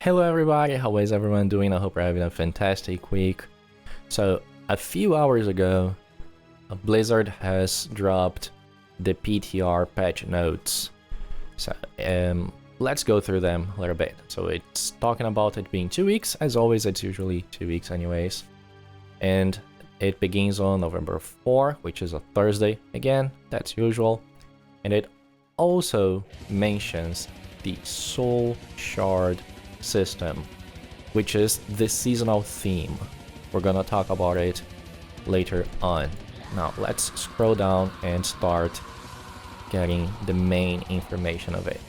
Hello everybody, how is everyone doing? I hope you're having a fantastic week. So, a few hours ago, Blizzard has dropped the PTR patch notes. So, let's go through them a little bit. So it's talking about it being 2 weeks, as always it's usually 2 weeks anyways. And it begins on November 4, which is a Thursday, again, that's usual. And it also mentions the Soul Shard system, which is the seasonal theme. We're gonna talk about it later on. Now let's scroll down and start getting the main information of it.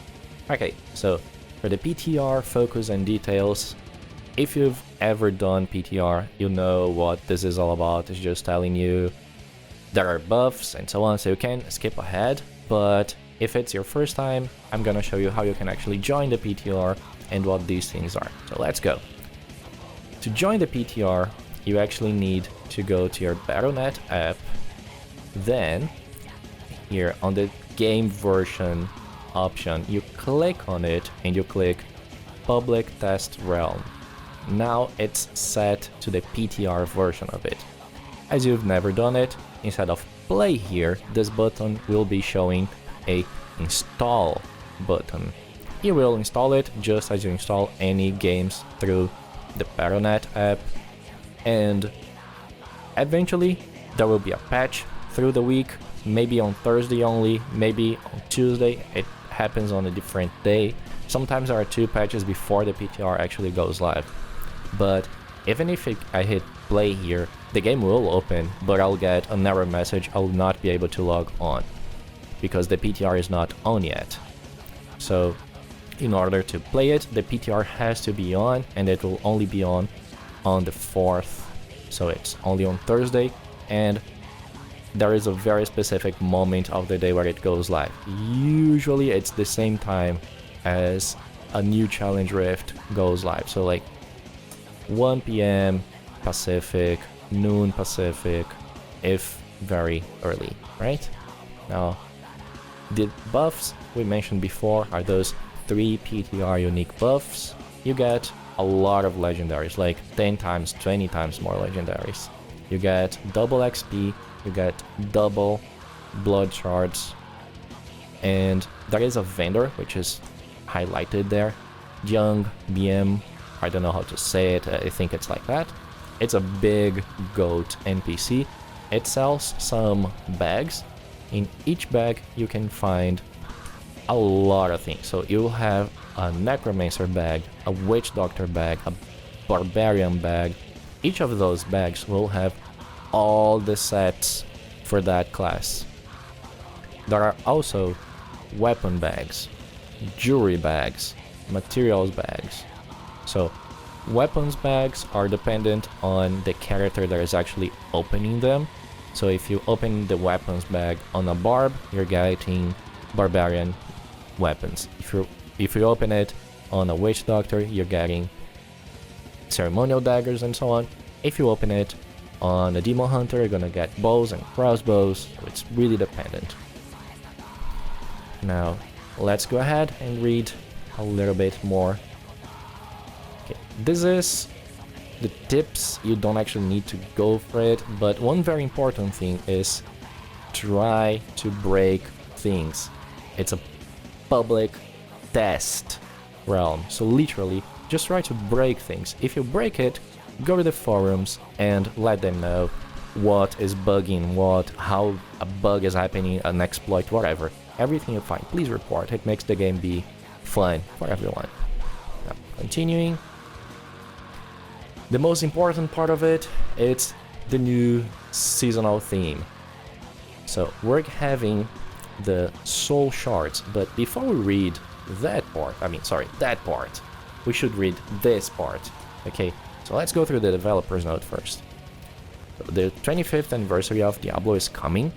Okay, so for the PTR focus and details, if you've ever done PTR, you know what this is all about. It's just telling you there are buffs and so on, so you can skip ahead. But if it's your first time, I'm gonna show you how you can actually join the PTR and what these things are. So let's go. To join the PTR, you actually need to go to your Battle.net app. Then, here on the game version option, you click on it and you click Public Test Realm. Now it's set to the PTR version of it. As you've never done it, instead of play here, this button will be showing a install button. You will install it just as you install any games through the Battle.net app, and eventually there will be a patch through the week, maybe on Thursday only, maybe on Tuesday. It happens on a different day. Sometimes there are 2 patches before the PTR actually goes live. But even if I hit play here, the game will open, but I'll get an error message. I'll not be able to log on because the PTR is not on yet. So in order to play it, the PTR has to be on, and it will only be on the 4th. So it's only on Thursday, and there is a very specific moment of the day where it goes live. Usually it's the same time as a new challenge rift goes live. So like 1 p.m. Pacific, noon Pacific, if very early, right? Now, the buffs we mentioned before are those 3 PTR unique buffs. You get a lot of legendaries, like 10 times, 20 times more legendaries. You get double XP, you get double blood shards, and there is a vendor which is highlighted there, Young BM, I don't know how to say it, I think it's like that. It's a big goat NPC. It sells some bags. In each bag you can find a lot of things. So you'll have a Necromancer bag, a Witch Doctor bag, a Barbarian bag. Each of those bags will have all the sets for that class. There are also weapon bags, jewelry bags, materials bags. So weapons bags are dependent on the character that is actually opening them. So if you open the weapons bag on a barb, you're getting Barbarian weapons. If you open it on a Witch Doctor, you're getting ceremonial daggers and so on. If you open it on a Demon Hunter, you're gonna get bows and crossbows, so it's really dependent. Now, let's go ahead and read a little bit more. Okay, this is the tips. You don't actually need to go for it, but one very important thing is try to break things. It's a public test realm, so literally just try to break things. If you break it, go to the forums and let them know what is bugging, how a bug is happening, an exploit, whatever. Everything you find, please report. It makes the game be fun for everyone. Now, continuing. The most important part of it, it's the new seasonal theme. So we're having the soul shards, but before we read that part, we should read this part. Okay, so let's go through the developer's note first. The 25th anniversary of Diablo is coming,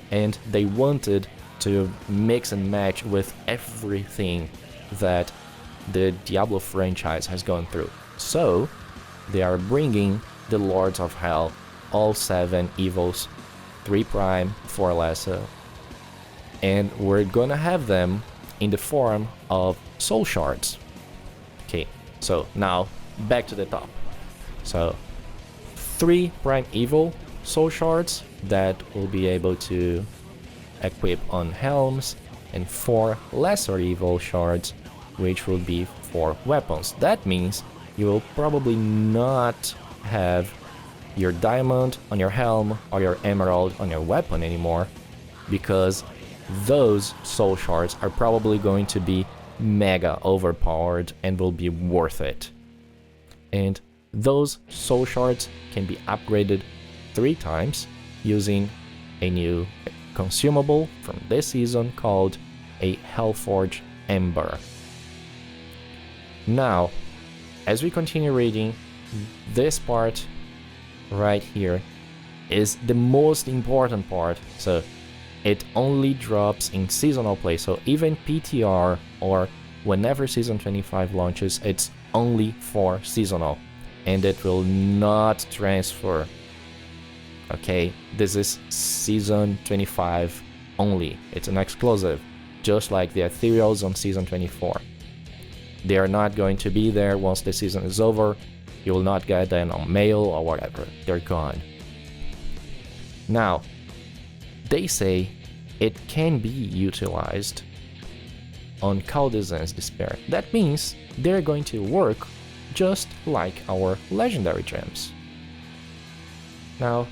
and they wanted to mix and match with everything that the Diablo franchise has gone through. So they are bringing the Lords of Hell, all 7 evils, 3 prime, 4 lesser, and we're gonna have them in the form of soul shards. Okay, So now back to the top. So 3 Prime Evil Soul Shards that will be able to equip on helms, and 4 Lesser Evil Shards which will be for weapons. That means you will probably not have your diamond on your helm or your emerald on your weapon anymore, because those soul shards are probably going to be mega overpowered and will be worth it. And those soul shards can be upgraded 3 times using a new consumable from this season called a Hellforge Ember. Now, as we continue reading, this part right here is the most important part. So it only drops in seasonal play, so even PTR or whenever season 25 launches, it's only for seasonal, and it will not transfer. Okay, this is season 25 only, it's an exclusive, just like the ethereals on season 24. They are not going to be there once the season is over. You will not get them on mail or whatever, they're gone. Now, they say it can be utilized on Caldezan's Despair. That means they're going to work just like our legendary gems. Now,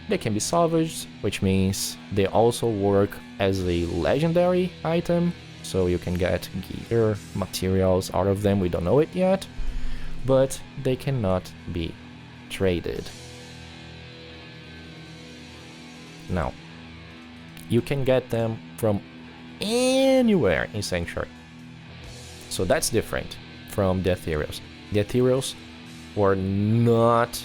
they can be salvaged, which means they also work as a legendary item, so you can get gear, materials out of them, we don't know it yet, but they cannot be traded. Now, you can get them from anywhere in Sanctuary, so that's different from the ethereals. The ethereals were not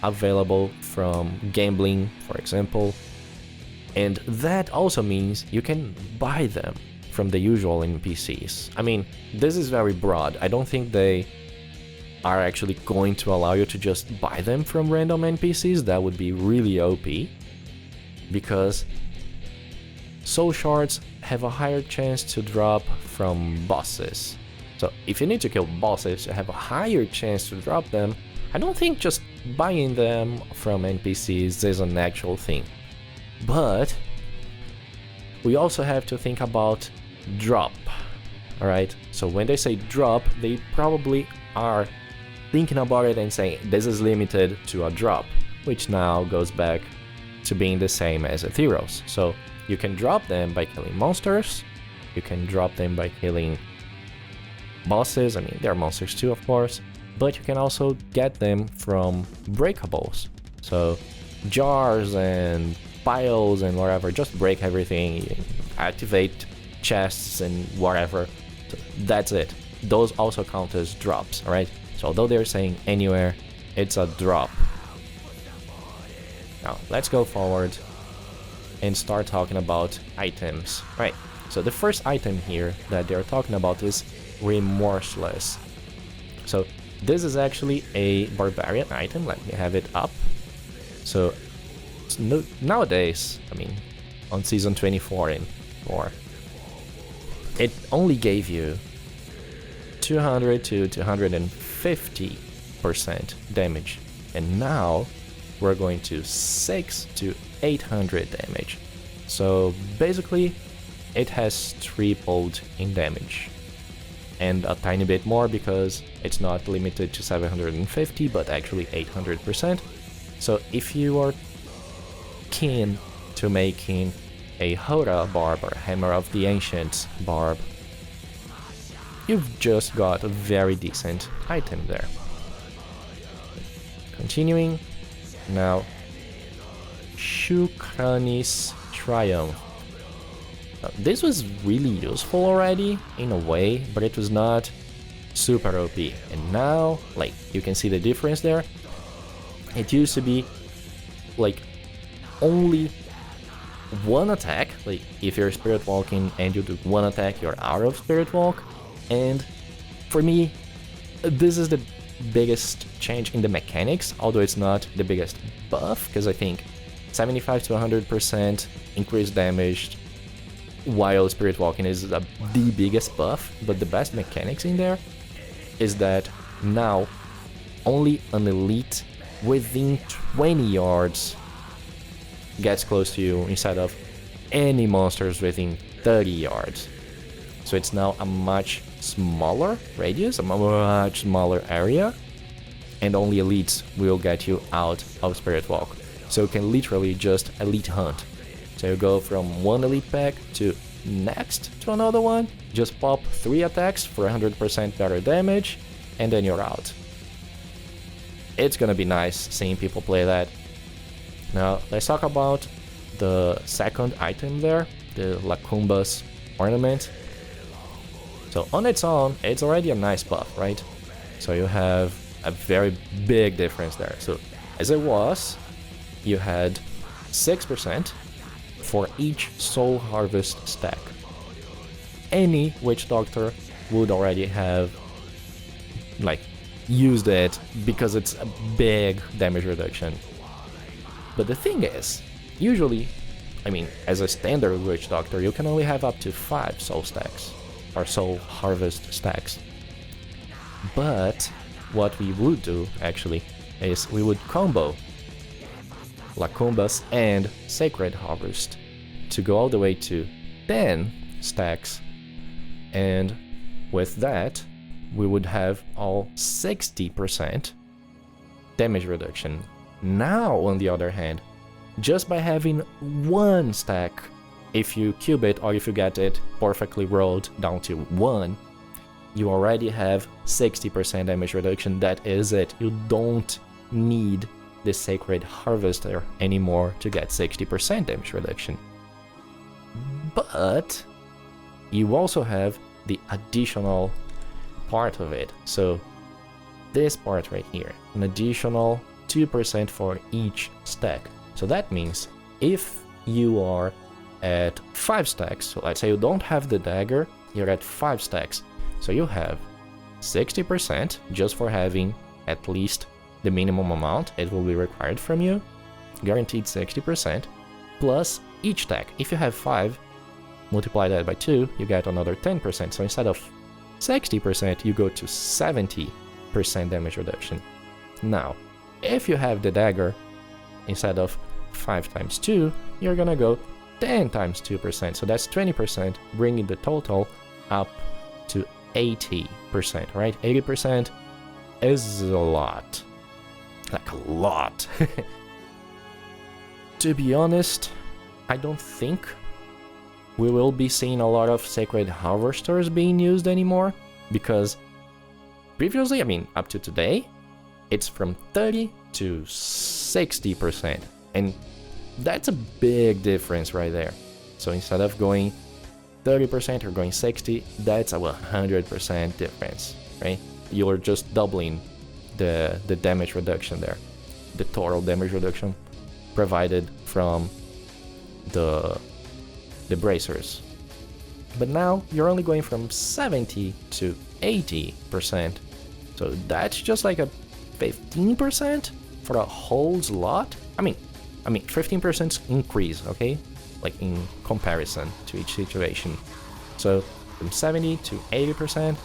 available from gambling, for example, and that also means you can buy them from the usual NPCs. I mean, this is very broad. I don't think they are actually going to allow you to just buy them from random NPCs. That would be really OP, because soul shards have a higher chance to drop from bosses. So if you need to kill bosses to have a higher chance to drop them, I don't think just buying them from NPCs is an actual thing. But we also have to think about drop. Alright, so when they say drop, they probably are thinking about it and saying this is limited to a drop, which now goes back to being the same as ethereals. So you can drop them by killing monsters, you can drop them by killing bosses, I mean they're monsters too of course, but you can also get them from breakables. So jars and piles and whatever, just break everything, activate chests and whatever. So that's it. Those also count as drops, alright? So although they're saying anywhere, it's a drop. Now let's go forward and start talking about items. Right, so the first item here that they're talking about is Remorseless. So this is actually a Barbarian item. Let me have it up. So nowadays, I mean, on season 24 and more, it only gave you 200 to 250% damage, and now we're going to 6 to 800 damage. So basically it has tripled in damage, and a tiny bit more because it's not limited to 750 but actually 800%. So if you are keen to making a Hora barb or Hammer of the Ancients barb, you've just got a very decent item there. Continuing, now Shukrani's Triumph. Now, this was really useful already in a way, but it was not super OP. And now, like, you can see the difference there. It used to be like only one attack, like if you're spirit walking and you do one attack, you're out of spirit walk. And for me, this is the biggest change in the mechanics, although it's not the biggest buff, because I think 75 to 100% increased damage while spirit walking is the biggest buff, but the best mechanics in there. is that now only an elite within 20 yards gets close to you instead of any monsters within 30 yards. So it's now a much smaller radius, a much smaller area, and only elites will get you out of Spirit Walk. So you can literally just elite hunt. So you go from one elite pack to next to another one, just pop 3 attacks for 100% better damage, and then you're out. It's gonna be nice seeing people play that. Now let's talk about the second item there, the Lacumba's ornament. So on its own, it's already a nice buff, right? So you have a very big difference there. So as it was, you had 6% for each soul harvest stack. Any witch doctor would already have like used it because it's a big damage reduction. But the thing is, usually, I mean, as a standard witch doctor, you can only have up to 5 soul stacks or soul harvest stacks. But what we would do actually is we would combo Lacumbas and Sacred Harvest to go all the way to 10 stacks, and with that we would have all 60% damage reduction. Now on the other hand, just by having 1 stack, if you cube it or if you get it perfectly rolled down to 1, you already have 60% damage reduction. That is it. You don't need the Sacred Harvester anymore to get 60% damage reduction. But you also have the additional part of it. So this part right here, an additional 2% for each stack. So that means if you are at 5 stacks, so let's say you don't have the dagger, you're at 5 stacks, so you have 60% just for having at least the minimum amount it will be required from you, guaranteed 60%, plus each stack. If you have 5, multiply that by 2, you get another 10%, so instead of 60%, you go to 70% damage reduction. Now, if you have the dagger, instead of 5 times 2, you're gonna go 10 times 2%, so that's 20%, bringing the total up to 80%, right? 80% is a lot. Like a lot. To be honest, I don't think we will be seeing a lot of Sacred Harvesters being used anymore, because previously, I mean, up to today, it's from 30 to 60%, and that's a big difference right there. So instead of going 30% or going 60, that's a 100% difference, right? You're just doubling the damage reduction there, the total damage reduction provided from the bracers. But now you're only going from 70 to 80%, so that's just like a 15% for a whole slot. I mean 15% increase, okay, like in comparison to each situation. So from 70 to 80%,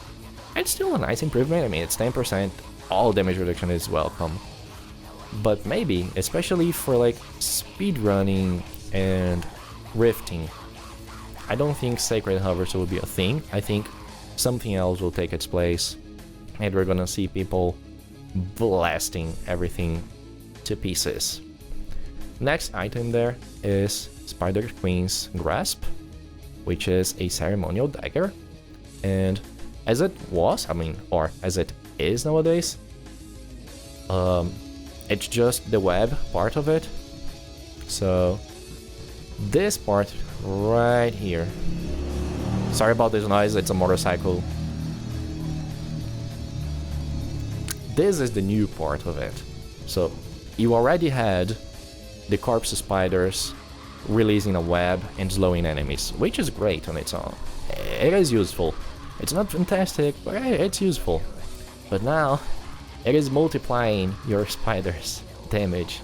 it's still a nice improvement. I mean, it's 10%, all damage reduction is welcome. But maybe, especially for like speedrunning and rifting, I don't think Sacred Harvester will be a thing. I think something else will take its place, and we're gonna see people blasting everything to pieces. Next item there is Spider Queen's Grasp, which is a ceremonial dagger, and as it was, I mean, or as it is nowadays, it's just the web part of it. So this part right here, sorry about this noise, it's a motorcycle. This is the new part of it. So you already had the corpse spiders releasing a web and slowing enemies, which is great on its own. It is useful. It's not fantastic, but it's useful. But now it is multiplying your spider's damage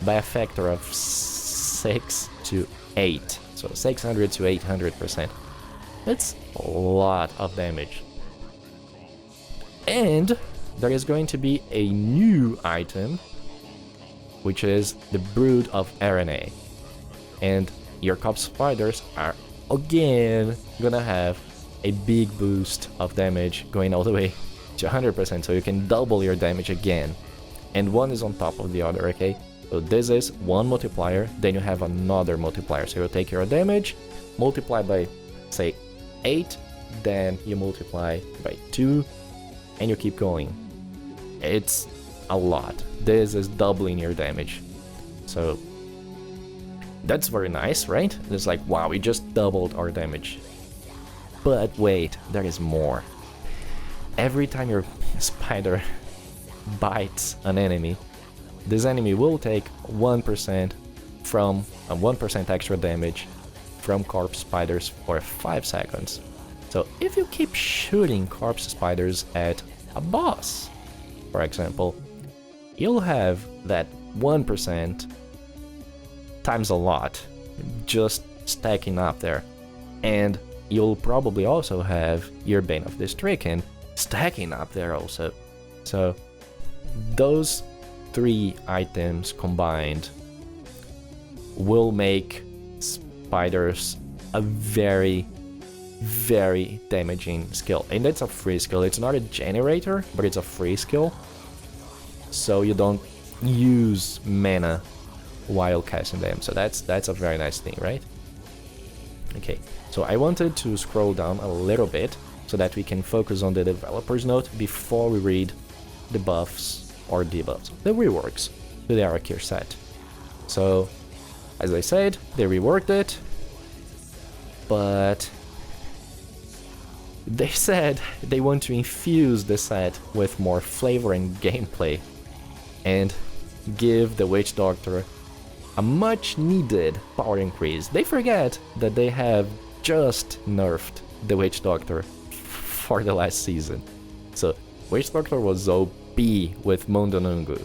by a factor of 6 to 8. So 600 to 800%. That's a lot of damage. And there is going to be a new item, which is the Brood of RNA. And your corpse spiders are again gonna have a big boost of damage going all the way to 100%, so you can double your damage again. And one is on top of the other, okay? So this is one multiplier, then you have another multiplier. So you take your damage, multiply by, say, 8, then you multiply by 2, and you keep going. It's a lot. This is doubling your damage. So that's very nice, right? It's like, wow, we just doubled our damage. But wait, there is more. Every time your spider bites an enemy, this enemy will take 1% from 1% extra damage from corpse spiders for 5 seconds. So if you keep shooting corpse spiders at a boss, for example, you'll have that 1% times a lot just stacking up there. And you'll probably also have your Bane of the Stricken stacking up there also. So those 3 items combined will make spiders a very, very damaging skill. And it's a free skill. It's not a generator, but it's a free skill. So you don't use mana while casting them. So that's a very nice thing, right? Okay, so I wanted to scroll down a little bit so that we can focus on the developer's note before we read the buffs or debuffs, the reworks to the Arakir set. So, as I said, they reworked it, but they said they want to infuse the set with more flavor and gameplay and give the Witch Doctor a much needed power increase. They forget that they have just nerfed the Witch Doctor for the last season. So Witch Doctor was OP with Mundunugu,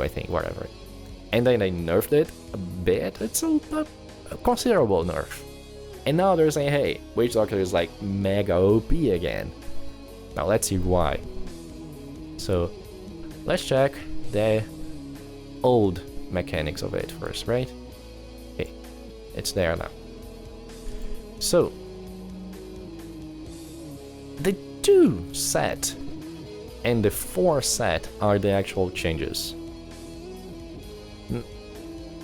I think, whatever. And then they nerfed it a bit. It's a considerable nerf. And now they're saying, hey, Witch Doctor is like mega OP again. Now let's see why. So let's check the old mechanics of it first, right? Okay, it's there now. So the 2 set and the 4 set are the actual changes.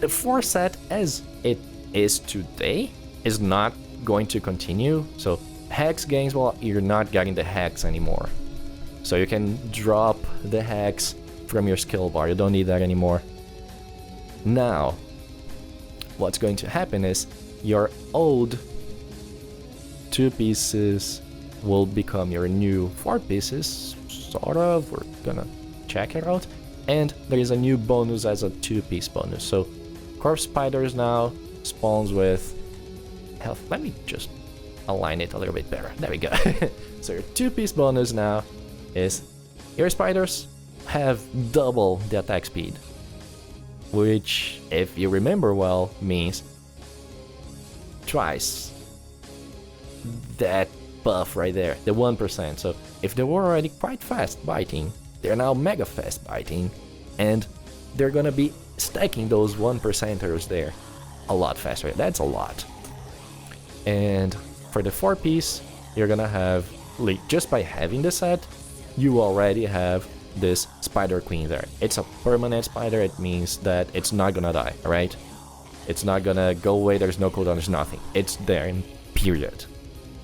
The 4 set as it is today is not going to continue. So hex gains, well, you're not getting the hex anymore. So you can drop the hex from your skill bar. You don't need that anymore. Now, what's going to happen is your old 2 pieces will become your new 4 pieces, sort of. We're gonna check it out. And there is a new bonus as a 2-piece bonus. So corpse spiders now spawns with health. Let me just align it a little bit better. There we go. So your 2-piece bonus now is your spiders have double the attack speed, which, if you remember well, means twice that buff right there, the 1%. So if they were already quite fast biting, they're now mega fast biting, and they're gonna be stacking those 1%ers there a lot faster. That's a lot. And for the 4-piece, you're gonna have, like, just by having the set, you already have this Spider Queen there. It's a permanent spider. It means that it's not gonna die, alright? It's not gonna go away, there's no cooldown, there's nothing. It's there, in period.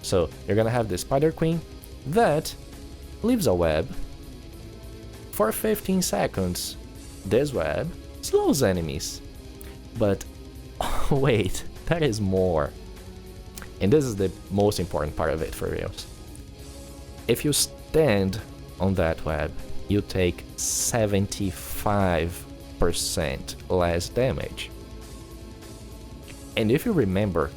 So you're gonna have this Spider Queen that leaves a web for 15 seconds. This web slows enemies. But wait, there is more. And this is the most important part of it for reals. If you stand on that web, you take 75% less damage. And if you remember,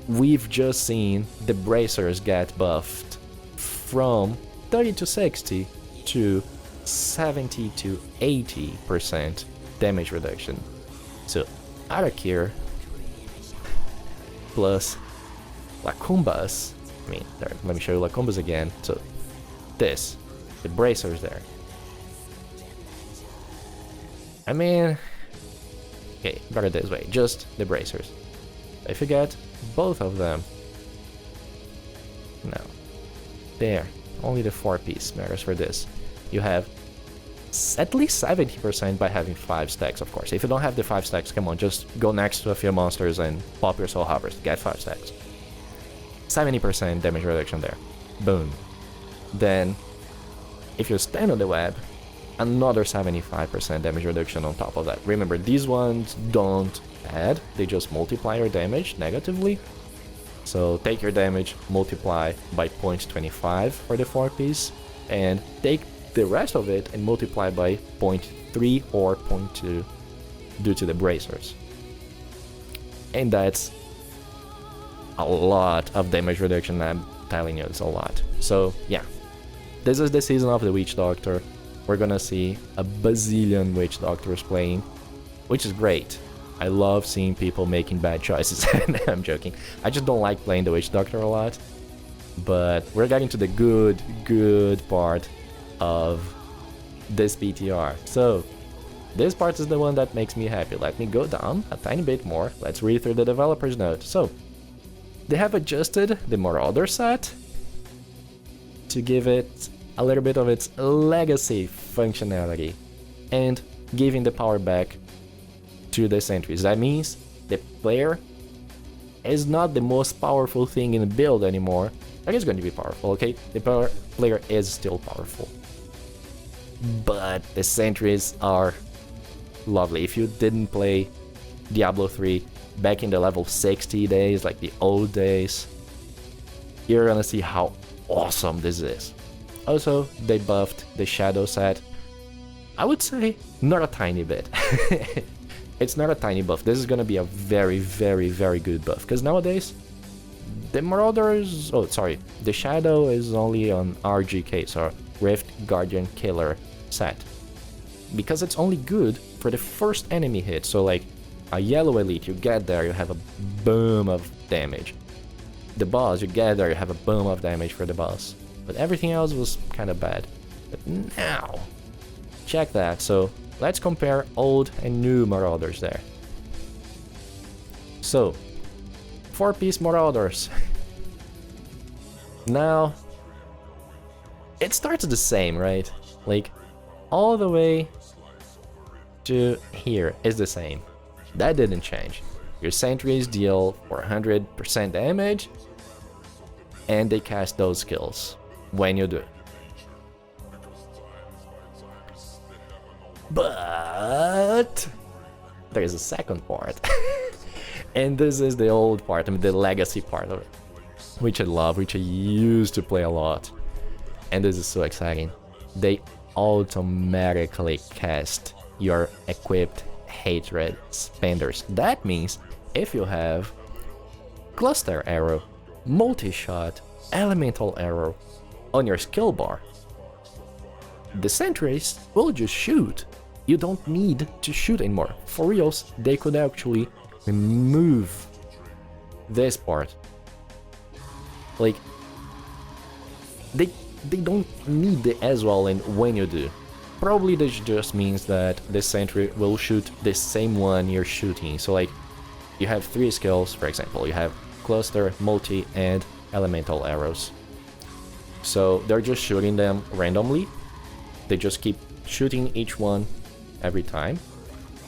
we've just seen the bracers get buffed from 30 to 60 to 70 to 80% damage reduction. So Arakir plus Lakumbas I mean, there, let me show you like combos again. So this, the bracers there. I mean, okay, better this way, just the bracers. If you get both of them, no, there, only the 4-piece matters for this. You have at least 70% by having 5 stacks, of course. If you don't have the 5 stacks, come on, just go next to a few monsters and pop your soul hoppers, get 5 stacks. 70% damage reduction there. Boom. Then, if you stand on the web, another 75% damage reduction on top of that. Remember, these ones don't add, they just multiply your damage negatively. So take your damage, multiply by 0.25 for the 4-piece, and take the rest of it and multiply by 0.3 or 0.2 due to the bracers. And that's a lot of damage reduction, I'm telling you, it's a lot. So yeah, this is the season of the Witch Doctor. We're gonna see a bazillion Witch Doctors playing, which is great. I love seeing people making bad choices. I'm joking. I just don't like playing the Witch Doctor a lot. But we're getting to the good part of this PTR. So this part is the one that makes me happy. Let me go down a tiny bit more. Let's read through the developer's note. So they have adjusted the Marauder set to give it a little bit of its legacy functionality and giving the power back to the sentries. That means the player is not the most powerful thing in the build anymore. It is going to be powerful, okay? The player is still powerful. But the sentries are lovely. If you didn't play Diablo 3 back in the level 60 days, like the old days, you're gonna see how awesome this is. Also, they buffed the Shadow set. I would say not a tiny bit. It's not a tiny buff. This is gonna be a very good buff. Because nowadays, the Marauders... Oh, sorry. The Shadow is only on RGK, so Rift Guardian Killer set. Because it's only good for the first enemy hit. So like, a Yellow Elite, you get there, you have a boom of damage. The boss, you get there, you have a boom of damage for the boss. But everything else was kind of bad. But now, check that. So let's compare old and new Marauders there. So, 4-piece Marauders. Now, it starts the same, right? Like, all the way to here is the same. That didn't change. Your sentries deal 400% damage, and they cast those skills when you do. But there is a second part. And this is the old part, I mean the legacy part of it, which I love, which I used to play a lot. And this is so exciting. They automatically cast your equipped hatred spenders. That means if you have cluster arrow, multi-shot, elemental arrow on your skill bar, the sentries will just shoot. You don't need to shoot anymore. For reals, they could actually remove this part. Like, they don't need the as well, and when you do. Probably this just means that the sentry will shoot the same one you're shooting. So like, you have 3 skills, for example. You have cluster, multi, and elemental arrows. So they're just shooting them randomly. They just keep shooting each one every time.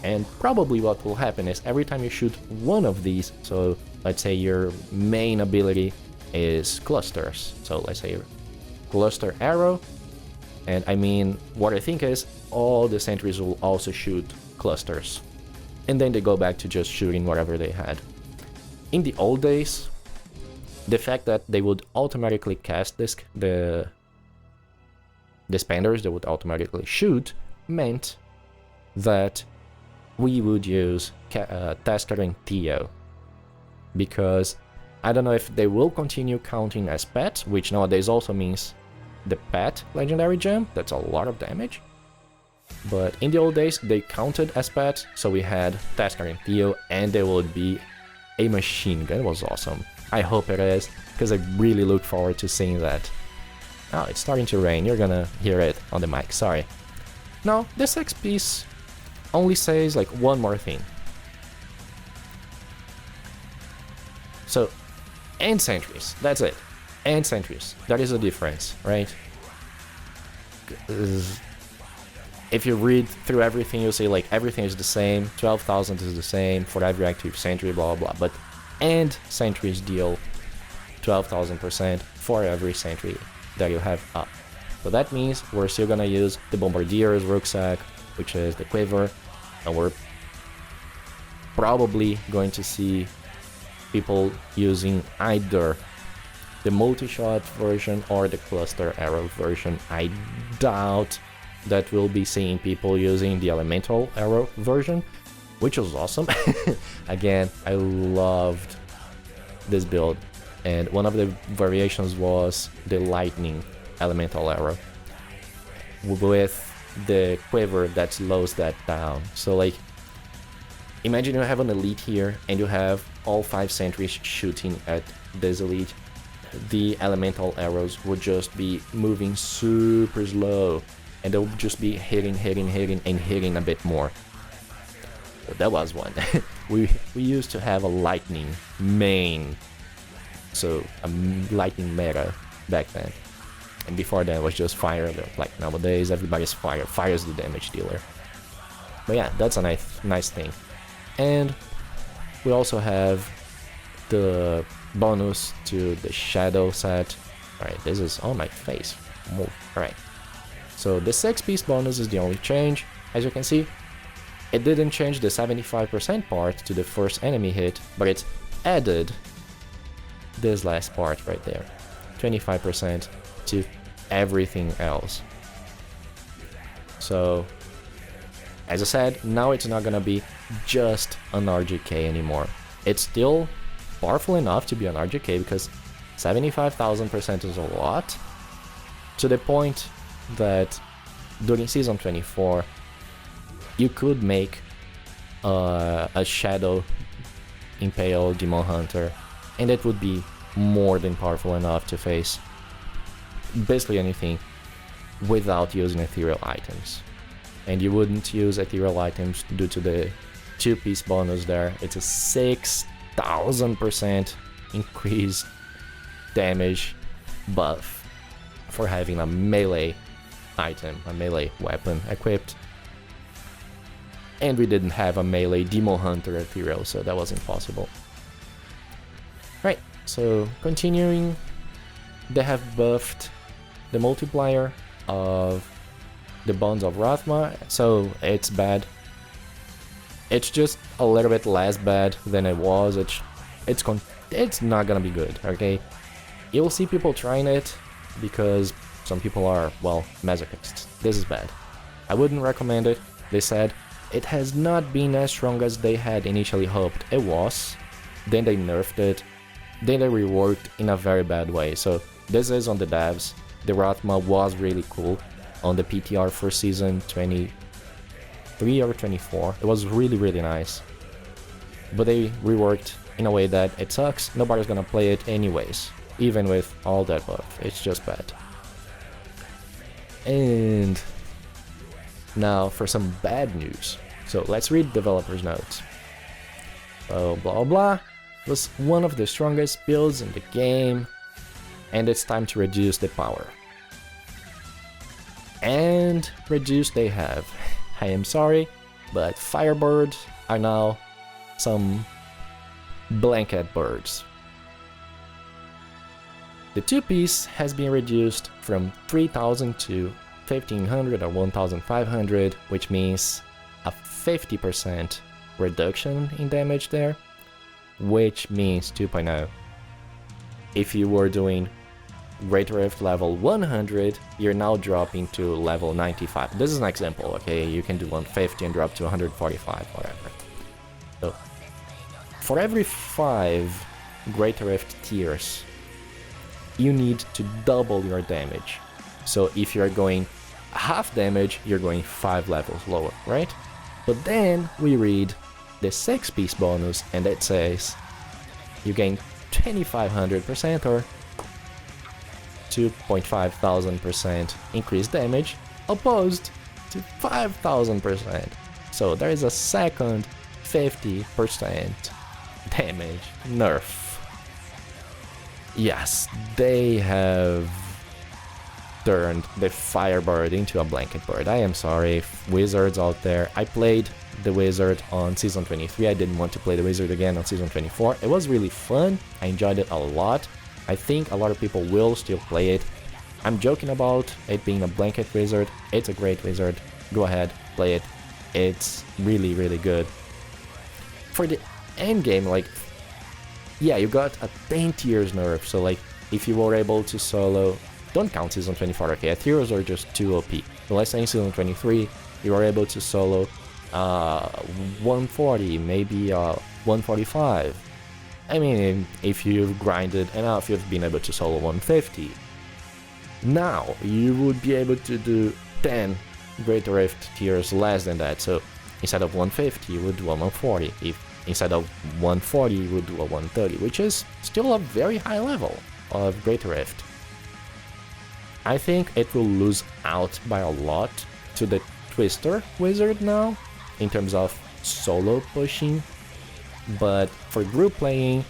And probably what will happen is every time you shoot one of these, so let's say your main ability is clusters. So let's say cluster arrow. And I mean, what I think is all the sentries will also shoot clusters. And then they go back to just shooting whatever they had. In the old days, the fact that they would automatically cast the spenders, they would automatically shoot, meant that we would use Tasker and Theo. Because I don't know if they will continue counting as pets, which nowadays also means the pet legendary gem. That's a lot of damage. But in the old days, they counted as pets, so we had Tasker and Theo, and they would be a machine gun. It was awesome. I hope it is, because I really look forward to seeing that. Oh, it's starting to rain, you're gonna hear it on the mic, sorry. Now, this next piece only says like one more thing. So, end sentries, that's it. End sentries, that is the difference, right? If you read through everything, you'll see like everything is the same, 12,000 is the same for every active sentry, blah blah blah. But end sentries deal 12,000% for every sentry that you have up. So that means we're still gonna use the Bombardier's rucksack, which is the quiver, and we're probably going to see people using either the multi-shot version or the cluster arrow version. I doubt that we'll be seeing people using the elemental arrow version, which was awesome. Again, I loved this build, and one of the variations was the lightning elemental arrow with the quiver that slows that down. So like, imagine you have an elite here and you have all 5 sentries shooting at this elite. The elemental arrows would just be moving super slow, and they'll just be hitting and hitting a bit more. So that was one. we used to have a lightning main, so a lightning meta back then, and before that it was just fire. Like nowadays everybody's fire. Fire's the damage dealer. But yeah, that's a nice thing. And we also have the bonus to the shadow set. Alright, this is on my face. Move. Alright. So the 6-piece bonus is the only change. As you can see, it didn't change the 75% part to the first enemy hit, but it added this last part right there. 25% to everything else. So, as I said, now it's not gonna be just an RGK anymore. It's still powerful enough to be an RGK because 75,000% is a lot, to the point that during Season 24 you could make a Shadow Impale Demon Hunter, and it would be more than powerful enough to face basically anything without using ethereal items. And you wouldn't use ethereal items due to the 2-piece bonus there. It's a 6,000% increased damage buff for having a melee item, a melee weapon equipped. And we didn't have a melee Demon Hunter ethereal, so that was impossible. Right, so continuing, they have buffed the multiplier of the Bonds of Rathma, so it's bad. It's just a little bit less bad than it was. It's not gonna be good, okay? You'll see people trying it because some people are, well, masochists. This is bad. I wouldn't recommend it. They said it has not been as strong as they had initially hoped. It was. Then they nerfed it. Then they reworked in a very bad way. So this is on the devs. The Rathma was really cool on the PTR for season 23 or 24. It was really nice. But they reworked in a way that it sucks. Nobody's gonna play it anyways, even with all that buff. It's just bad. And now for some bad news. So let's read developers' notes. So blah blah was one of the strongest builds in the game, and it's time to reduce the power. And reduce they have. I am sorry, but Firebirds are now some blanket birds. The 2-piece has been reduced from 3,000 to 1,500 or 1,500, which means a 50% reduction in damage there, which means 2.0. If you were doing Great Rift level 100, you're now dropping to level 95. This is an example, okay? You can do 150 and drop to 145, whatever. So, for every 5 Great Rift tiers, you need to double your damage. So if you're going half damage, you're going 5 levels lower, right? But then we read the 6-piece bonus, and it says you gain 2500% or 2,500% increased damage, opposed to 5000%. So there is a second 50% damage nerf. Yes, they have turned the Firebird into a Blanket Bird. I am sorry, Wizards out there. I played the Wizard on Season 23. I didn't want to play the Wizard again on Season 24. It was really fun. I enjoyed it a lot. I think a lot of people will still play it. I'm joking about it being a Blanket Wizard. It's a great Wizard. Go ahead, play it. It's really, really good. For the end game, like, yeah, you got a 10 tiers nerf, so like, if you were able to solo, don't count Season 24, okay, tiers are just too OP. The last time in Season 23, you were able to solo 140, maybe 145. I mean, if you've grinded enough, you've been able to solo 150. Now, you would be able to do 10 Great Rift tiers less than that, so instead of 150, you would do a 140. If instead of 140, you would do a 130, which is still a very high level of Great Rift. I think it will lose out by a lot to the Twister Wizard now, in terms of solo pushing, but for group playing,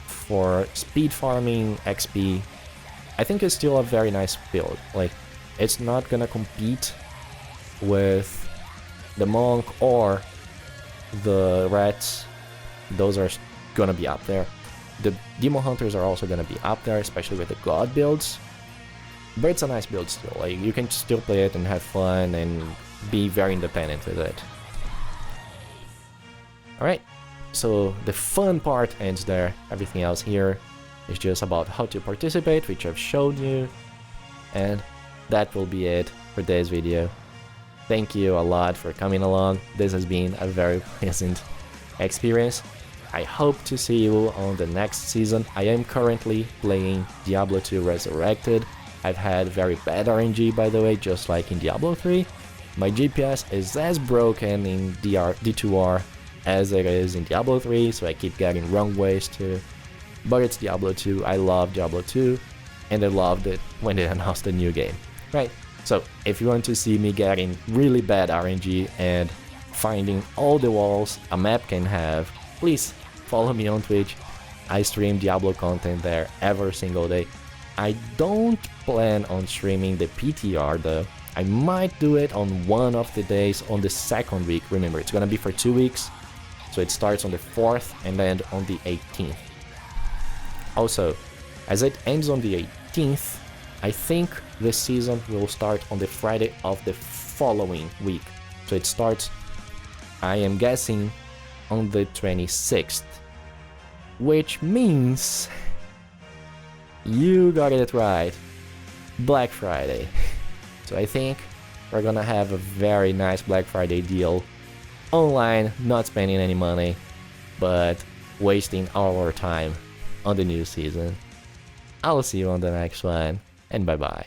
for speed farming, XP, I think it's still a very nice build. Like, it's not gonna compete with the Monk or the Rats. Those are gonna be up there. The Demon Hunters are also gonna be up there, especially with the God builds. But it's a nice build still. Like, you can still play it and have fun and be very independent with it. Alright, so the fun part ends there. Everything else here is just about how to participate, which I've shown you. And that will be it for today's video. Thank you a lot for coming along. This has been a very pleasant experience. I hope to see you on the next season. I am currently playing Diablo 2 Resurrected. I've had very bad RNG, by the way, just like in Diablo 3. My GPS is as broken in D2R as it is in Diablo 3, so I keep getting wrong ways too. But it's Diablo 2, I love Diablo 2, and I loved it when they announced the new game. Right, so if you want to see me getting really bad RNG and finding all the walls a map can have, please follow me on Twitch. I stream Diablo content there every single day. I don't plan on streaming the PTR though. I might do it on one of the days on the second week. Remember, it's gonna be for 2 weeks. So it starts on the 4th and ends on the 18th. Also, as it ends on the 18th, I think this season will start on the Friday of the following week. So it starts, I am guessing, on the 26th. Which means you got it right, Black Friday. So I think we're gonna have a very nice Black Friday deal online, not spending any money, but wasting our time on the new season. I'll see you on the next one, and bye bye.